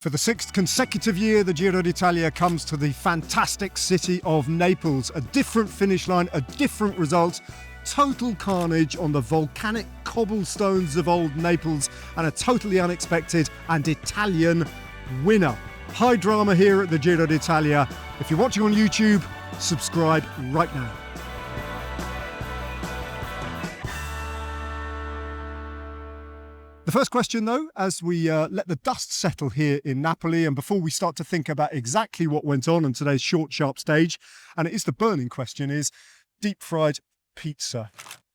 For the sixth consecutive year, the Giro d'Italia comes to the fantastic city of Naples. A different finish line, a different result, total carnage on the volcanic cobblestones of old Naples, and a totally unexpected and Italian winner. High drama here at the Giro d'Italia. If you're watching on YouTube, subscribe right now. The first question, though, as we let the dust settle here in Napoli, and before we start to think about exactly what went on today's short, sharp stage, and it is the burning question, is deep-fried pizza.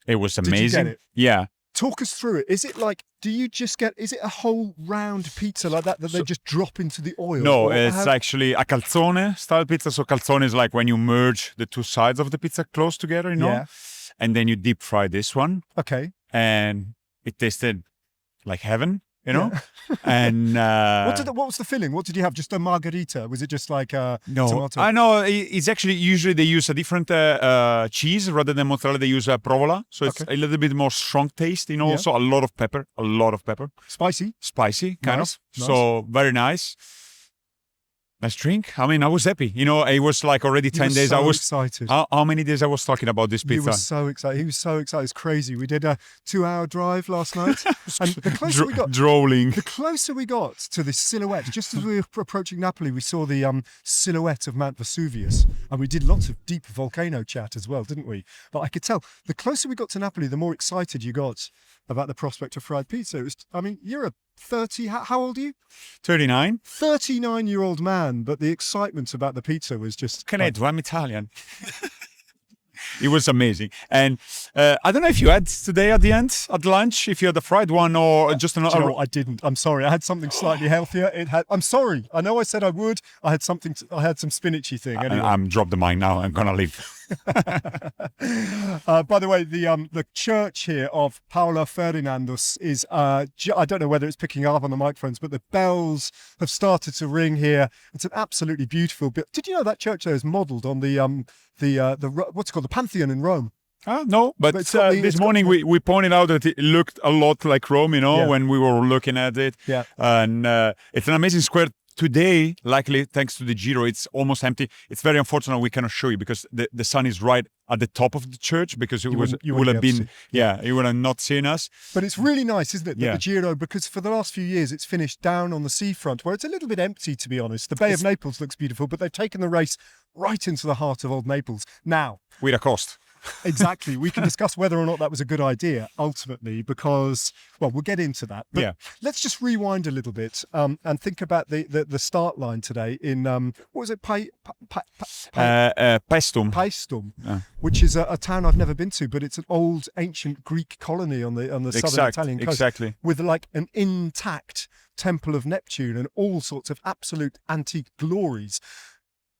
It was amazing. Did you get it? Yeah. Talk us through it. Is it like, is it a whole round pizza like that they just drop into the oil? No, it's actually a calzone style pizza. So calzone is like when you merge the two sides of the pizza close together, you know? Yeah. And then you deep fry this one. Okay. And it tasted like heaven, you know? Yeah. And what was the filling? What did you have? Just a margarita? Was it just like no, tomato? I know it's actually usually they use a different cheese rather than mozzarella. They use provola, so it's a little bit more strong taste. You know, also a lot of pepper, Spicy, kind nice. of. So very nice. Nice drink. I mean, I was happy. You know, it was like already 10 days. So I was excited. How many days I was talking about this pizza? He was so excited. He was so excited. It's crazy. We did a 2-hour drive last night, and the closer we got, drooling. The closer we got to the silhouette, just as we were approaching Napoli, we saw the silhouette of Mount Vesuvius, and we did lots of deep volcano chat as well, didn't we? But I could tell the closer we got to Napoli, the more excited you got about the prospect of fried pizza. It was, I mean, you're a 30, how old are you? 39. 39-year-old man, but the excitement about the pizza was just... I'm Italian. It was amazing. And I don't know if you had today at the end, at lunch, if you had a fried one or just another... Do you know what? I didn't. I'm sorry. I had something slightly healthier. I'm sorry. I know I said I would. I had some spinachy thing. Anyway. I'm dropped the mic now. I'm going to leave. By the way, the church here of Paolo Ferdinandus is, I don't know whether it's picking up on the microphones, but the bells have started to ring here. It's an absolutely beautiful bit. Did you know that church there is modelled on the what's it called, the Pantheon in Rome? No, but this morning we pointed out that it looked a lot like Rome, you know, when we were looking at it. Yeah. And it's an amazing square. Today, luckily, thanks to the Giro, it's almost empty. It's very unfortunate we cannot show you because the sun is right at the top of the church because you would have not seen us. But it's really nice, isn't it, that the Giro, because for the last few years it's finished down on the seafront where it's a little bit empty, to be honest. The Bay of Naples looks beautiful, but they've taken the race right into the heart of old Naples. Now, with a cost. Exactly. We can discuss whether or not that was a good idea ultimately because, well, we'll get into that. But let's just rewind a little bit and think about the start line today in, what was it? Paestum. Paestum, which is a town I've never been to, but it's an old ancient Greek colony on the southern Italian coast. Exactly. With like an intact temple of Neptune and all sorts of absolute antique glories.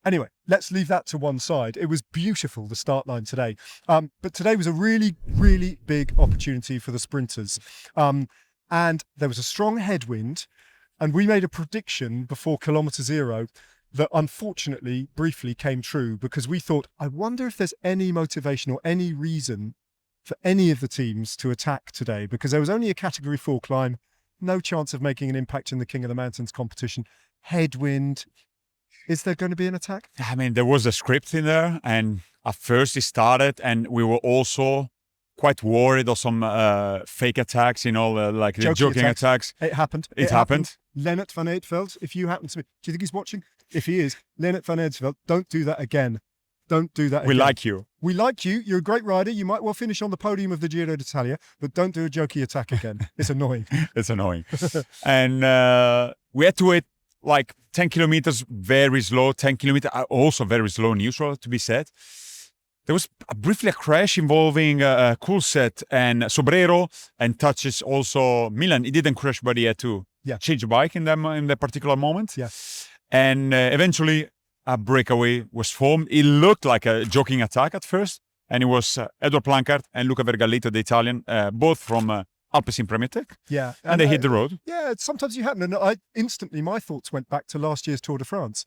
Anyway, let's leave that to one side. It was beautiful, the start line today. But today was a really, really big opportunity for the sprinters. And there was a strong headwind. And we made a prediction before kilometre zero that unfortunately briefly came true because we thought, I wonder if there's any motivation or any reason for any of the teams to attack today because there was only a category 4 climb, no chance of making an impact in the King of the Mountains competition. Headwind. Is there going to be an attack? I mean, there was a script in there, and at first it started, and we were also quite worried of some fake attacks, you know, like the joking attacks. It happened. It happened. Lennart van Eetveld, if you happen to be... Do you think he's watching? If he is, Lennart van Eetveld, don't do that again. Don't do that again. We like you. We like you. You're a great rider. You might well finish on the podium of the Giro d'Italia, but don't do a jokey attack again. It's annoying. It's annoying. And we had to wait like 10 kilometers, very slow. 10 kilometers, also very slow neutral, to be said. There was briefly a crash involving Coolset and Sobrero, and touches also Milan. He didn't crash, but he had to change the bike in that particular moment. Yeah. And eventually a breakaway was formed. It looked like a joking attack at first, and it was Edward Plancart and Luca Vergallito, the Italian, both from Alpecin Premier Tech. Yeah. And they hit the road. Yeah, sometimes you happen. And my thoughts went back to last year's Tour de France.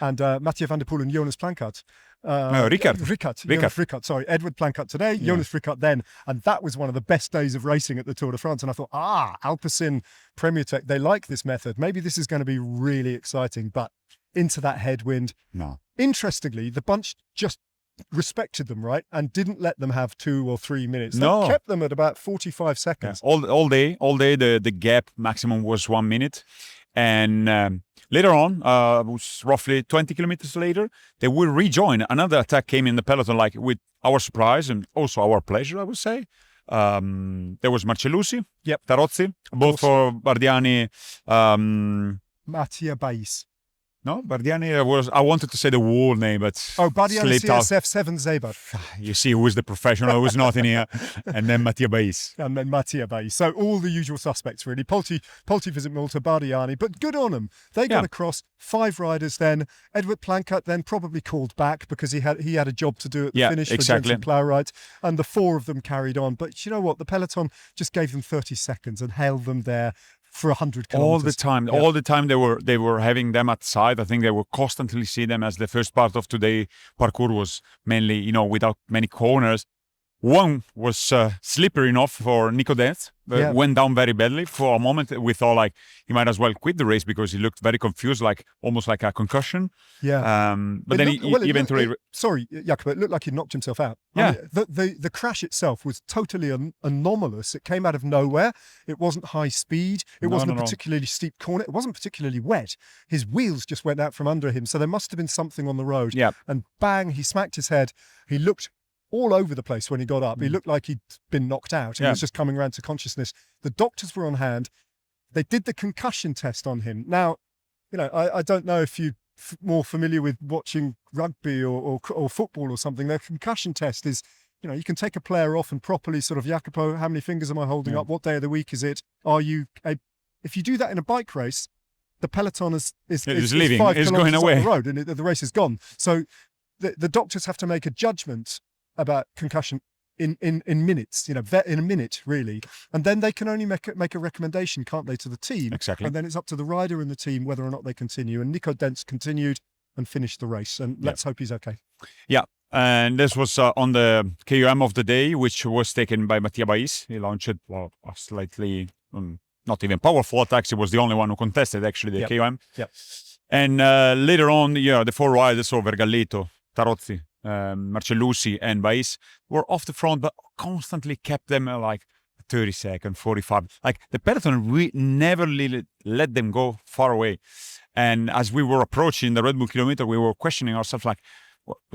and Mathieu van der Poel and Jonas Plankart. Rickard. Sorry, Edward Plankart today, Jonas Rickard then. And that was one of the best days of racing at the Tour de France. And I thought, Alpecin, Premier Tech, they like this method. Maybe this is going to be really exciting. But into that headwind. No. Interestingly, the bunch just respected them, right? And didn't let them have 2 or 3 minutes. They No. kept them at about 45 seconds. All day, the gap maximum was 1 minute. And later on, was roughly 20 kilometers later, they will rejoin. Another attack came in the peloton, like with our surprise and also our pleasure, I would say. There was Marcellucci, Tarozzi, both for Bardiani. Mattia Bais. No, Bardiani I wanted to say the whole name, but Bardiani slipped out. CSF 7 Zeber. You see who was the professional, who was not in here. And then Mattia Bais. And then Mattia Bais. So all the usual suspects, really. Polti visit Malta, Bardiani, but good on them. They got across. 5 riders then. Edward Plankart then probably called back because he had a job to do at the finish for Jensen Plowright. And the 4 of them carried on. But you know what? The peloton just gave them 30 seconds and held them there for 100 kilometers. All the time they were having them at side. I think they were constantly see them, as the first part of today parkour was mainly, without many corners. One was slippery enough for Nico Dens, went down very badly. For a moment, we thought like he might as well quit the race because he looked very confused, like almost like a concussion. Yeah. But then he eventually. Sorry, Jacopo, it looked like he knocked himself out. Yeah. I mean, the crash itself was totally anomalous. It came out of nowhere. It wasn't high speed. It wasn't a particularly steep corner. It wasn't particularly wet. His wheels just went out from under him. So there must have been something on the road. Yeah. And bang, he smacked his head. He looked all over the place when he got up. He looked like he'd been knocked out. He was just coming around to consciousness. The doctors were on hand. They did the concussion test on him. Now, I don't know if you're more familiar with watching rugby or football or something. Their concussion test is, you can take a player off and properly sort of, Jacopo, how many fingers am I holding up? What day of the week is it? If you do that in a bike race, the peloton is leaving. 5 It's kilometers going away. up the road and the race is gone. So the doctors have to make a judgment about concussion in minutes, in a minute, really. And then they can only make a recommendation, can't they, to the team? Exactly. And then it's up to the rider and the team whether or not they continue. And Nico Dens continued and finished the race. And let's hope he's okay. Yeah. And this was on the KOM of the day, which was taken by Mattia Bais. He launched a slightly, not even powerful attacks. He was the only one who contested, actually, the KOM. Yep. And later on, the 4 riders, so Vergalletto, Tarozzi, Marcellucci and Bais were off the front, but constantly kept them like 30 seconds, 45. Like the peloton, we never really let them go far away. And as we were approaching the Red Bull kilometer, we were questioning ourselves like,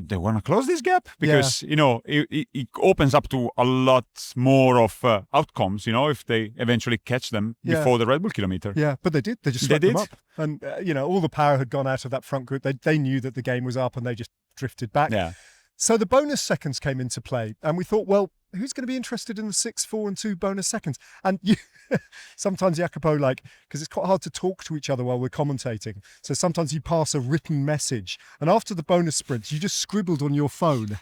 they want to close this gap? Because, it opens up to a lot more of outcomes, if they eventually catch them before the Red Bull kilometer. Yeah, but they did. They just swept them up. And, all the power had gone out of that front group. They knew that the game was up and they just drifted back. Yeah. So the bonus seconds came into play. And we thought, well, who's going to be interested in the 6, 4 and 2 bonus seconds? And sometimes, Jacopo, because it's quite hard to talk to each other while we're commentating. So sometimes you pass a written message. And after the bonus sprint, you just scribbled on your phone,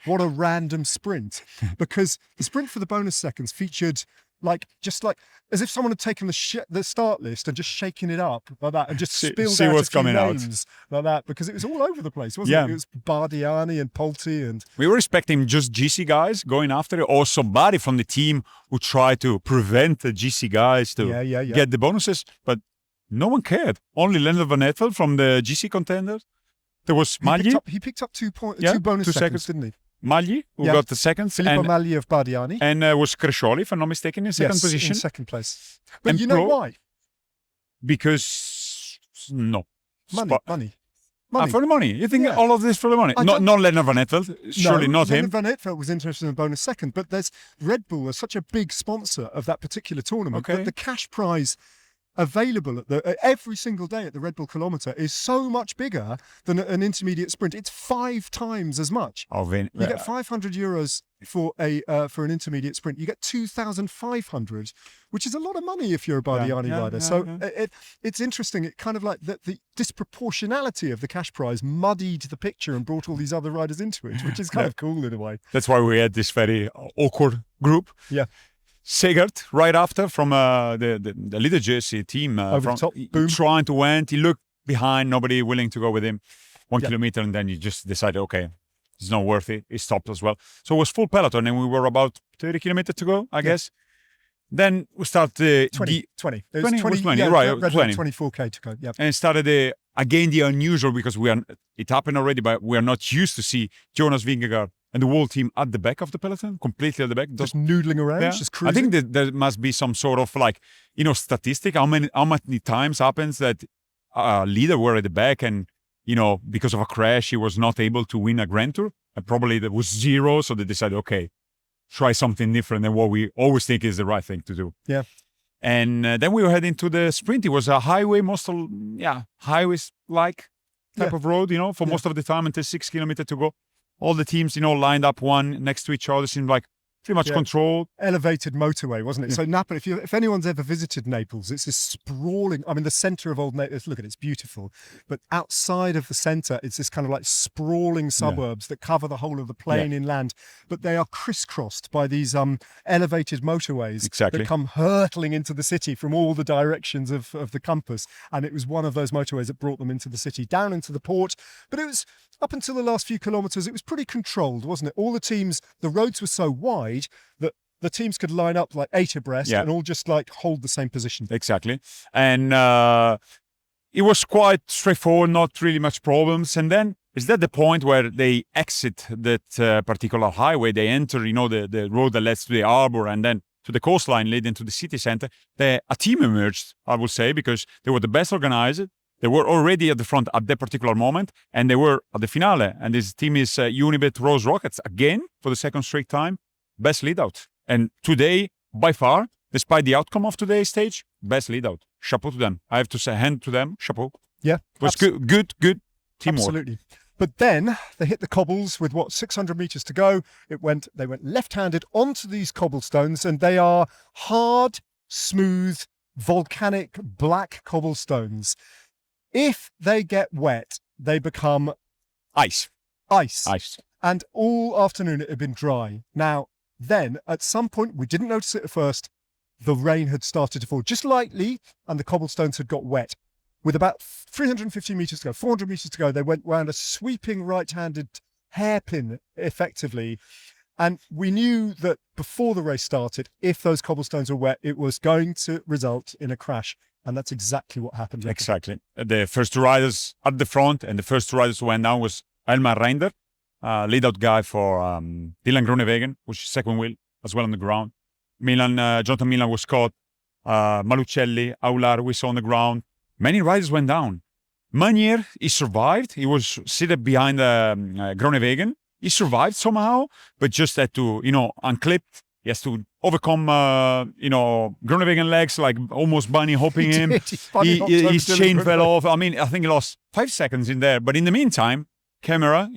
what a random sprint. Because the sprint for the bonus seconds featured just as if someone had taken the start list and just shaken it up like that and just spilled out what's a few coming names like that, because it was all over the place, wasn't it? It was Bardiani and Polti and... We were expecting just GC guys going after it, or somebody from the team who tried to prevent the GC guys to get the bonuses, but no one cared. Only Leonard Van Ettel from the GC contenders. There was Magli. He picked up 2 bonus seconds, didn't he? Magli, who got the second. Filippo Magli of Bardiani. And was Crescioli, if I'm not mistaken, in second position. In second place. But you know why? Because, no. Money. For the money. You think all of this for the money? Not Leonard Van Ettel. Surely not him. Leonard Van Ettel was interested in the bonus second, but there's Red Bull is such a big sponsor of that particular tournament that the cash prize available every single day at the Red Bull kilometer is so much bigger than an intermediate sprint. It's 5 times as much. You get €500 for an intermediate sprint. You get 2,500, which is a lot of money if you're a Bardiani rider. It's interesting. It kind of like the disproportionality of the cash prize muddied the picture and brought all these other riders into it, which is kind of cool in a way. That's why we had this very awkward group. Yeah. Segert, right after, from the leader jersey team, over the top, boom. trying to win. He looked behind, nobody willing to go with him. 1 kilometer, and then you just decided, okay, it's not worth it. It stopped as well. So it was full peloton, and we were about 30 kilometers to go, I guess. Then we started 20. It was 20, right, 20. 24k to go. Yeah. And started again the unusual, because it happened already, but we are not used to see Jonas Vingegaard and the whole team at the back of the peloton, completely at the back. Just noodling around, just cruising. I think that there must be some sort of like, statistic. How many times happens that a leader were at the back and, because of a crash, he was not able to win a Grand Tour? And probably there was 0, so they decided, okay, try something different than what we always think is the right thing to do. Yeah. And then we were heading to the sprint. It was a highway, highways-like type of road, for most of the time until 6 kilometers to go. All the teams, lined up one next to each other, seemed like pretty much controlled. Elevated motorway, wasn't it? So Naples, if anyone's ever visited Naples, it's this sprawling, the centre of old Naples, look at it, it's beautiful. But outside of the centre, it's this kind of like sprawling suburbs that cover the whole of the plain inland. But they are crisscrossed by these elevated motorways that come hurtling into the city from all the directions of the compass. And it was one of those motorways that brought them into the city, down into the port. But it was, up until the last few kilometres, it was pretty controlled, wasn't it? All the teams, the roads were so wide that the teams could line up like 8 abreast and all just like hold the same position. Exactly. And it was quite straightforward, not really much problems. And then it's at the point where they exit that particular highway, they enter, the road that leads to the harbor and then to the coastline leading to the city center. A team emerged, I would say, because they were the best organized. They were already at the front at that particular moment, and they were at the finale. And this team is Unibet Rose Rockets, again, for the second straight time, best lead out. And today, by far, despite the outcome of today's stage, best lead out. Chapeau to them. I have to say, hand to them, chapeau. Yeah. It was good teamwork. Absolutely. But then they hit the cobbles with 600 meters to go. They went left-handed onto these cobblestones, and they are hard, smooth, volcanic black cobblestones. If they get wet, they become ice. And all afternoon it had been dry. Now, then, at some point, we didn't notice it at first, the rain had started to fall just lightly, and the cobblestones had got wet. With about 350 meters to go, 400 meters to go, they went round a sweeping right-handed hairpin, effectively. And we knew that before the race started, if those cobblestones were wet, it was going to result in a crash. And that's exactly what happened. Exactly. The first two riders at the front and the first two riders who went down was Elmar Reinder, lead-out guy for Dylan Groenewegen, which is second wheel as well on the ground. Jonathan Milan was caught. Malucelli, Aular, we saw on the ground. Many riders went down. Manier, he survived. He was seated behind Groenewegen. He survived somehow, but just had to, unclip. He has to overcome, Groenewegen legs, like almost bunny hopping him. His chain fell off. I think he lost 5 seconds in there. But in the meantime, camera,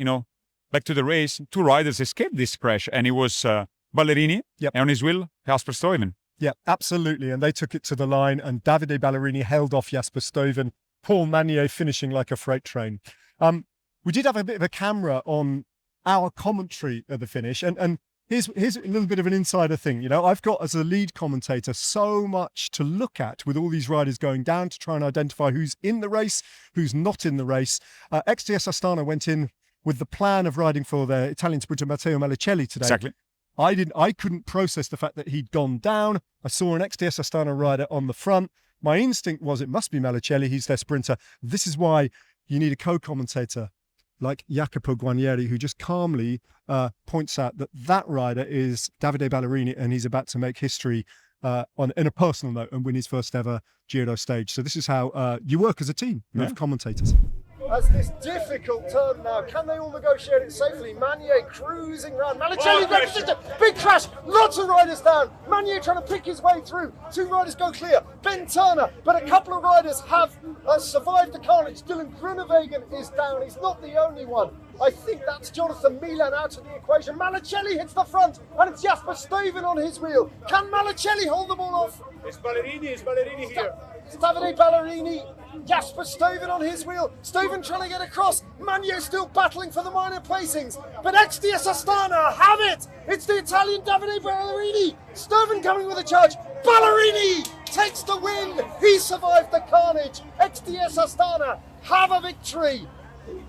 back to the race, 2 riders escaped this crash. And it was Ballerini, and on his wheel, Jasper Stuyven. Yeah, absolutely. And they took it to the line, and Davide Ballerini held off Jasper Stuyven. Paul Manier finishing like a freight train. We did have a bit of a camera on our commentary at the finish, and here's a little bit of an insider thing. I've got, as a lead commentator, so much to look at with all these riders going down to try and identify who's in the race, who's not in the race. XDS Astana went in with the plan of riding for their Italian sprinter Matteo Malicelli today. Exactly. I couldn't process the fact that he'd gone down. I saw an XDS Astana rider on the front. My instinct was it must be Malicelli. He's their sprinter. This is why you need a co-commentator like Jacopo Guarnieri, who just calmly points out that rider is Davide Ballerini, and he's about to make history in a personal note and win his first ever Giro stage. So this is how you work as a team of commentators. As this difficult turn now, can they all negotiate it safely? Manier cruising round. Malicelli, big crash, lots of riders down. Manier trying to pick his way through. 2 riders go clear. Ben Turner, but a couple of riders have survived the carnage. Dylan Groenewegen is down. He's not the only one. I think that's Jonathan Milan out of the equation. Malicelli hits the front, and it's Jasper Stuyven on his wheel. Can Malicelli hold them all off? It's Ballerini here. It's Davide Ballerini Jasper Stuyven on his wheel. Stuyven trying to get across. Magno still battling for the minor placings. But XDS Astana have it. It's the Italian Davide Ballerini. Stuyven coming with a charge. Ballerini takes the win. He survived the carnage. XDS Astana have a victory.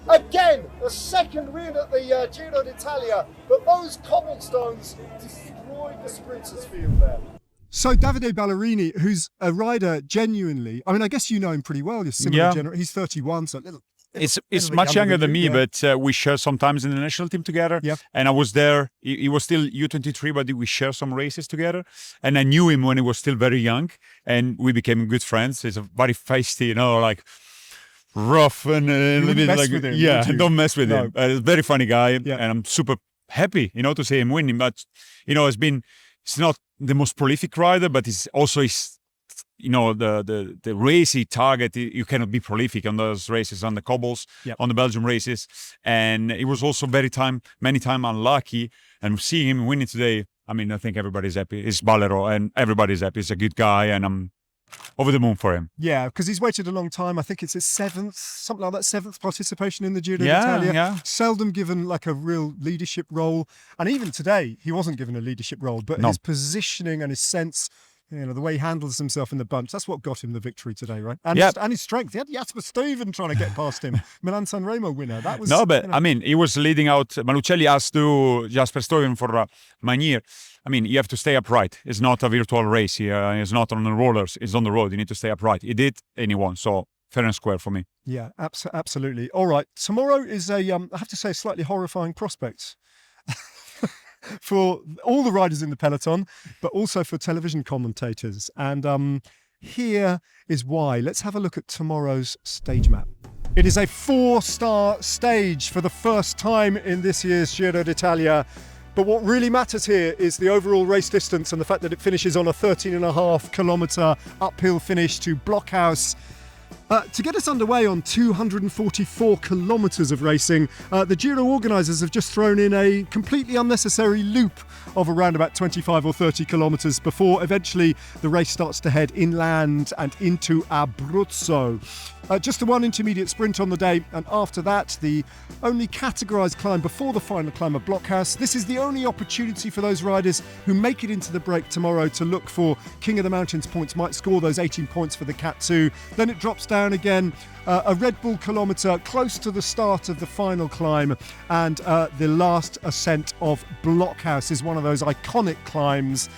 Again, the second win at the Giro D'Italia. But those cobblestones destroyed the sprinters' field there. So Davide Ballerini, who's a rider genuinely, I mean, I guess you know him pretty well. You're similar he's 31, so a little. It's much younger than me, but we share sometimes in the national team together. Yeah. And I was there. He was still U23, but we share some races together. And I knew him when he was still very young, and we became good friends. He's a very feisty, like rough and a little bit like with him, don't mess with him. He's a very funny guy, and I'm super happy, to see him winning. But it's not the most prolific rider, but it's also the race he target. You cannot be prolific on those races, on the cobbles, on the Belgium races, and he was also many time unlucky. And seeing him winning today, I mean, I think everybody's happy. It's Ballero, and everybody's happy. He's a good guy, and I'm over the moon for him. Yeah, because he's waited a long time. I think it's his seventh participation in the Giro d'Italia. Yeah. Seldom given like a real leadership role. And even today, he wasn't given a leadership role, but his positioning and his sense, the way he handles himself in the bunch, that's what got him the victory today, right? And his strength. He had Jasper Stuyven trying to get past him. Milan-San Remo winner. That was I mean, he was leading out. Malucelli asked to Jasper Stuyven for Magnier. I mean, you have to stay upright. It's not a virtual race here. It's not on the rollers. It's on the road. You need to stay upright. He did, and he won. So fair and square for me. Yeah, absolutely. All right. Tomorrow is I have to say, a slightly horrifying prospect for all the riders in the peloton, but also for television commentators. And here is why. Let's have a look at tomorrow's stage map. It is a 4-star stage for the first time in this year's Giro d'Italia. But what really matters here is the overall race distance and the fact that it finishes on a 13.5 kilometre uphill finish to Blockhouse. To get us underway on 244 kilometres of racing, the Giro organisers have just thrown in a completely unnecessary loop of around about 25 or 30 kilometres before eventually the race starts to head inland and into Abruzzo. Just the one intermediate sprint on the day, and after that, the only categorised climb before the final climb of Blockhouse. This is the only opportunity for those riders who make it into the break tomorrow to look for King of the Mountains points, might score those 18 points for the Cat 2. Then it drops down again, a Red Bull kilometre close to the start of the final climb, and the last ascent of Blockhouse is one of those iconic climbs.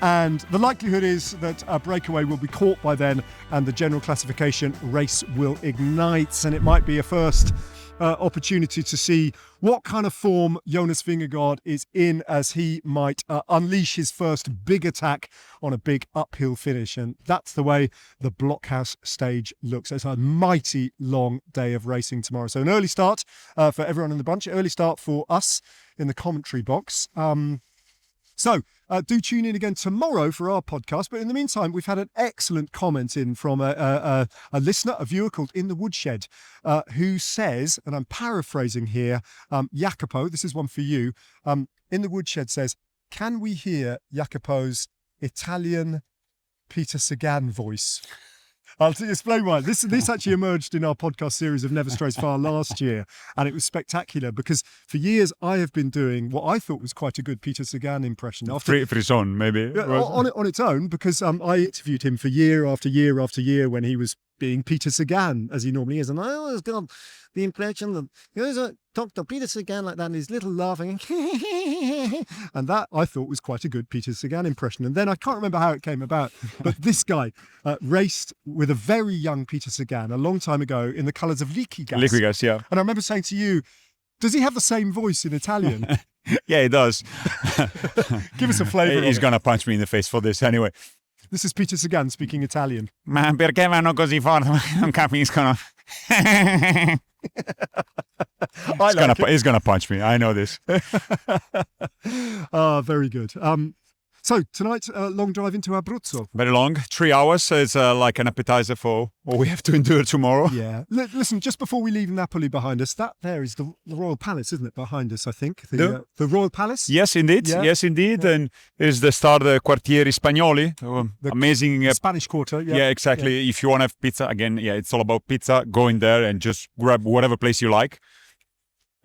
And the likelihood is that a breakaway will be caught by then and the general classification race will ignite. And it might be a first opportunity to see what kind of form Jonas Vingegaard is in as he might unleash his first big attack on a big uphill finish. And that's the way the Blockhouse stage looks. It's a mighty long day of racing tomorrow. So an early start for everyone in the bunch, early start for us in the commentary box. So do tune in again tomorrow for our podcast. But in the meantime, we've had an excellent comment in from a listener, a viewer called In the Woodshed, who says, and I'm paraphrasing here, Jacopo, this is one for you. In the Woodshed says, can we hear Jacopo's Italian Peter Sagan voice? I'll explain why. This actually emerged in our podcast series of Never Strays Far last year, and it was spectacular because for years I have been doing what I thought was quite a good Peter Sagan impression. Frison, maybe. On its own, because I interviewed him for year after year after year when he was being Peter Sagan, as he normally is. And I always got the impression that he always talked to Peter Sagan like that, and he's little laughing. And that, I thought, was quite a good Peter Sagan impression. And then I can't remember how it came about, but this guy raced with a very young Peter Sagan a long time ago in the colours of Liquigas. Liquigas, yeah. And I remember saying to you, does he have the same voice in Italian? Yeah, he does. Give us a flavour. He's going to punch me in the face for this anyway. This is Peter Sagan speaking Italian. Ma perché vanno così forte? Non capiscono. He's gonna punch me. I know this. Very good. So tonight, long drive into Abruzzo. Very long, 3 hours. It's like an appetizer for what we have to endure tomorrow. Yeah. Listen, just before we leave Napoli behind us, that there is the Royal Palace, isn't it? Behind us, I think. The Royal Palace? Yes, indeed. Yeah. Yes, indeed. Yeah. And it's the start of the Quartieri Spagnoli. Amazing. Spanish Quarter. Yeah, yeah exactly. Yeah. If you want to have pizza, again, it's all about pizza. Go in there and just grab whatever place you like.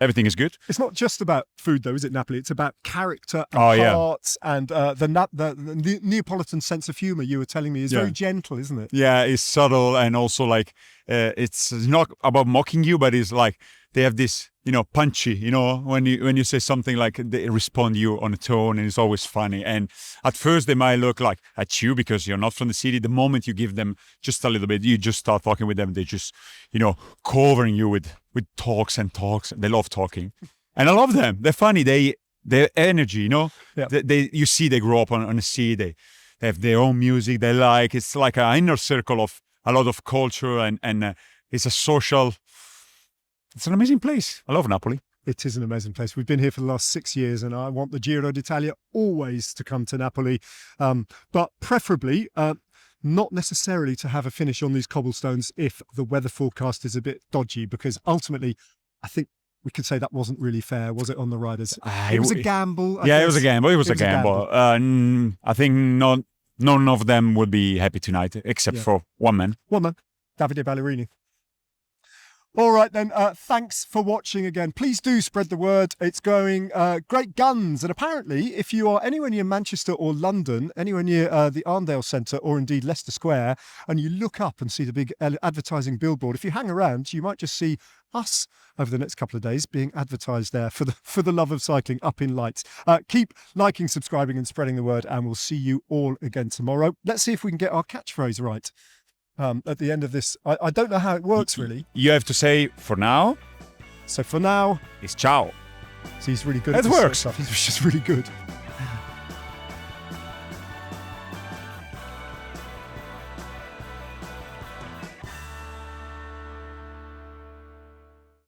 Everything is good. It's not just about food, though, is it, Napoli? It's about character and heart and the Neapolitan sense of humour you were telling me is very gentle, isn't it? Yeah, it's subtle and also like it's not about mocking you, but it's like they have this, punchy, when you say something like they respond you on a tone and it's always funny. And at first they might look like at you because you're not from the city. The moment you give them just a little bit, you just start talking with them. They just, covering you with talks and talks. They love talking. And I love them. They're funny. Their energy, you see they grow up on the sea. They have their own music they like. It's like an inner circle of a lot of culture and it's a social... It's an amazing place. I love Napoli. It is an amazing place. We've been here for the last 6 years and I want the Giro d'Italia always to come to Napoli, but preferably not necessarily to have a finish on these cobblestones if the weather forecast is a bit dodgy, because ultimately I think we could say that wasn't really fair, was it, on the riders? It was a gamble. It was a gamble. It was a gamble. I think none of them would be happy tonight except for one man. One man, Davide Ballerini. All right then, thanks for watching again. Please do spread the word. It's going great guns. And apparently, if you are anywhere near Manchester or London, anywhere near the Arndale Centre or indeed Leicester Square, and you look up and see the big advertising billboard, if you hang around, you might just see us over the next couple of days being advertised there for the love of cycling up in lights. Keep liking, subscribing and spreading the word, and we'll see you all again tomorrow. Let's see if we can get our catchphrase right. At the end of this, I don't know how it works really. You have to say for now. So for now, it's ciao. So he's really good. It works. Stuff. He's just really good.